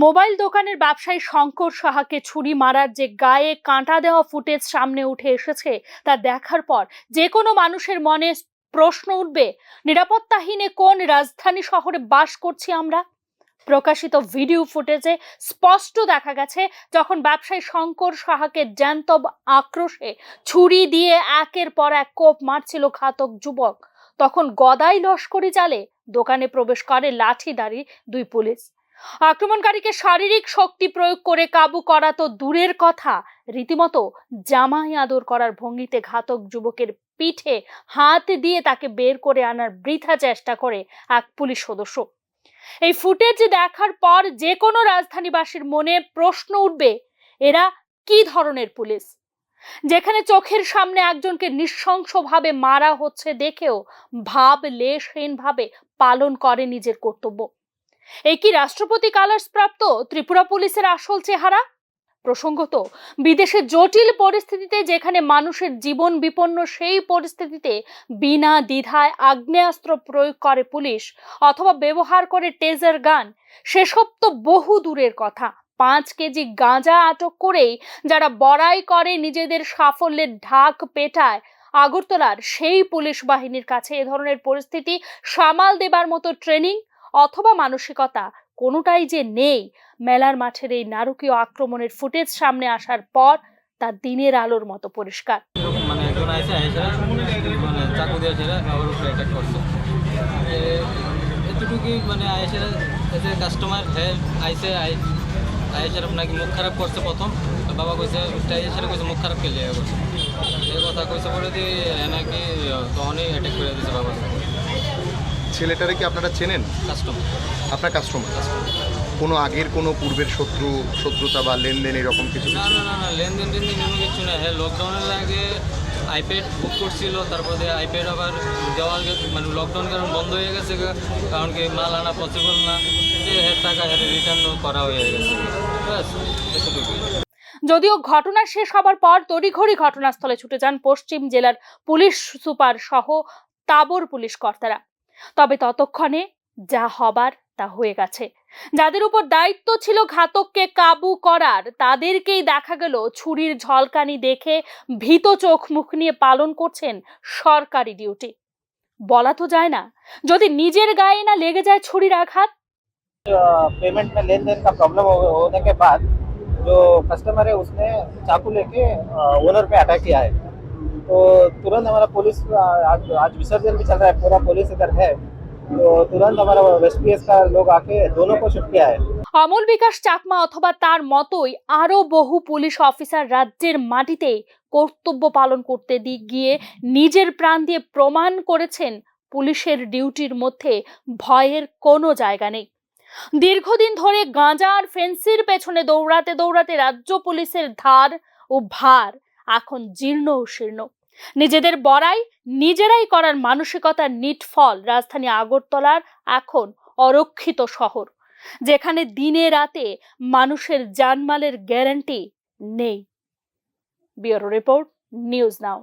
Mobile দোকানের ব্যবসায়ী শঙ্কর সাহাকে ছুরি মারার যে গায়ে কাঁটা দেওয়া ফুটেজ সামনে উঠে এসেছে তা দেখার পর যে কোনো মানুষের মনে প্রশ্ন উঠবে, নিরাপত্তাহীনে কোন রাজধানী শহরে বাস করছি আমরা? প্রকাশিত ভিডিও ফুটেজে স্পষ্ট দেখা গেছে যখন ব্যবসায়ী শঙ্কর সাহাকে জ্যান্ত আক্রোশে ছুরি দিয়ে একের পর এক কোপ মারছিল ঘাতক যুবক, তখন গদাই লস্করি চালে দোকানে প্রবেশ করে লাঠিধারী দুই পুলিশ। আক্রমণকারীকে শারীরিক শক্তি প্রয়োগ করে কাবু করা তো দূরের কথা, রীতিমতো জামাই আদর করার ভঙ্গিতে ঘাতক যুবকের পিঠে হাত দিয়ে তাকে বের করে আনার বৃথা চেষ্টা করে এক পুলিশ সদস্য। এই ফুটেজ দেখার পর যে কোনো রাজধানীবাসীর মনে প্রশ্ন উঠবে, এরা কি ধরনের পুলিশ, যেখানে চোখের সামনে একজনকে নৃশংসভাবে মারা হচ্ছে দেখেও ভাবলেশহীনভাবে পালন করে নিজের কর্তব্য? এই কি রাষ্ট্রপতি কালার্স প্রাপ্ত ত্রিপুরা পুলিশের আসল চেহারা? প্রসঙ্গত, বিদেশে জটিল পরিস্থিতিতে যেখানে মানুষের জীবন বিপন্ন, সেই পরিস্থিতিতে বিনা দ্বিধায় আগ্নেয়াস্ত্র প্রয়োগ করে পুলিশ অথবা ব্যবহার করে টেজার গান, সেসব তো বহু দূরের কথা। 5 কেজি গাঁজা আটক করেই যারা বড়াই করে নিজেদের সাফল্যের ঢাক পেটায়, আগরতলার সেই পুলিশ বাহিনীর কাছে এ ধরনের পরিস্থিতি সামাল দেবার মতো ট্রেনিং অথবা মানসিকতা কোনোটাই যে নেই, মেলার মাঠের এই নারকীয় আক্রমণের ফুটেজ সামনে আসার পর তা দিনের আলোর মতো পরিষ্কার। মানে একজন আইসে মানে চাকু দিয়ে আমার উপরে অ্যাটাক করছে, এতটুকুই মানে আইসে এসে কাস্টমার আইসে আইসে নাকি মুখ খারাপ করছে প্রথম। বাবা কইছে এসে কইছে মুখ খারাপ খেলে করছে, এই কথা কইছে পরে দিয়ে নাকি তখনই অ্যাটাক করে দিয়েছে বাবা। ছেলেটারে কি আপনারা চেনেন? কাস্টমার, আপনার কাস্টমার? কোনো আগের কোনো পূর্বের শত্রুতা বা লেনদেন এরকম কিছু? না না না না, লেনদেন টেনদেন কোনো কিছু না। হ্যাঁ, লকডাউনের আগে আইপ্যাড বুক করছিল, তারপরে আইপ্যাড আবার দেওয়া মানে লকডাউন কারণ বন্ধ হয়ে গেছে, কারণ কি মাল আনা পসিবল না, যে টাকা রিটার্ন করা হয়ে গেছে, ব্যাস এতটুকুই। যদিও ঘটনা শেষ হবার পর তড়িঘড়ি ঘটনাস্থলে ছুটে যান পশ্চিম জেলার পুলিশ সুপার সহ তাবর পুলিশ কর্তারা, তবে ততক্ষণে যা হবার তা হয়ে গেছে। যাদের উপর দায়িত্ব ছিল ঘাতককে কাবু করার, তাদেরকেই দেখা গেল ছুরির ঝলকানি দেখে ভীত চোখ মুখ নিয়ে পালন করছেন সরকারি ডিউটি। বলা তো যায় না, যদি নিজের গায়ে না লেগে যায় ছুরির আঘাত। पेमेंट में लेन देन का प्रॉब्लम होने के बाद जो कस्टमर है उसने चाकू लेके ओनर पे अटैक किया है। तो तुरंत हमारा पुलिस आज विसर्जन भी चल रहा है, पूरा पुलिस इधर है, तो तुरंत हमारा एसपीएस का लोग आके दोनों को शिफ्ट किया है। অমল বিকাশ চাকমা অথবা তার মতোই আরো বহু পুলিশ অফিসার রাজ্যের মাটিতে কর্তব্য পালন করতে গিয়ে নিজের প্রাণ দিয়ে প্রমাণ করেছেন পুলিশের ডিউটির মধ্যে ভয়ের কোনো জায়গা নেই। দীর্ঘদিন ধরে গাঁজা আর ফেন্সির পেছনে দৌড়াতে দৌড়াতে রাজ্য পুলিশের ধার ও ভার এখন জীর্ণ ও শীর্ণ। নিজেদের বড়াই নিজেরাই করার মানসিকতার নিটফল রাজধানী আগরতলার এখন অরক্ষিত শহর, যেখানে দিনে রাতে মানুষের জানমালের গ্যারান্টি নেই। Bureau report, news now.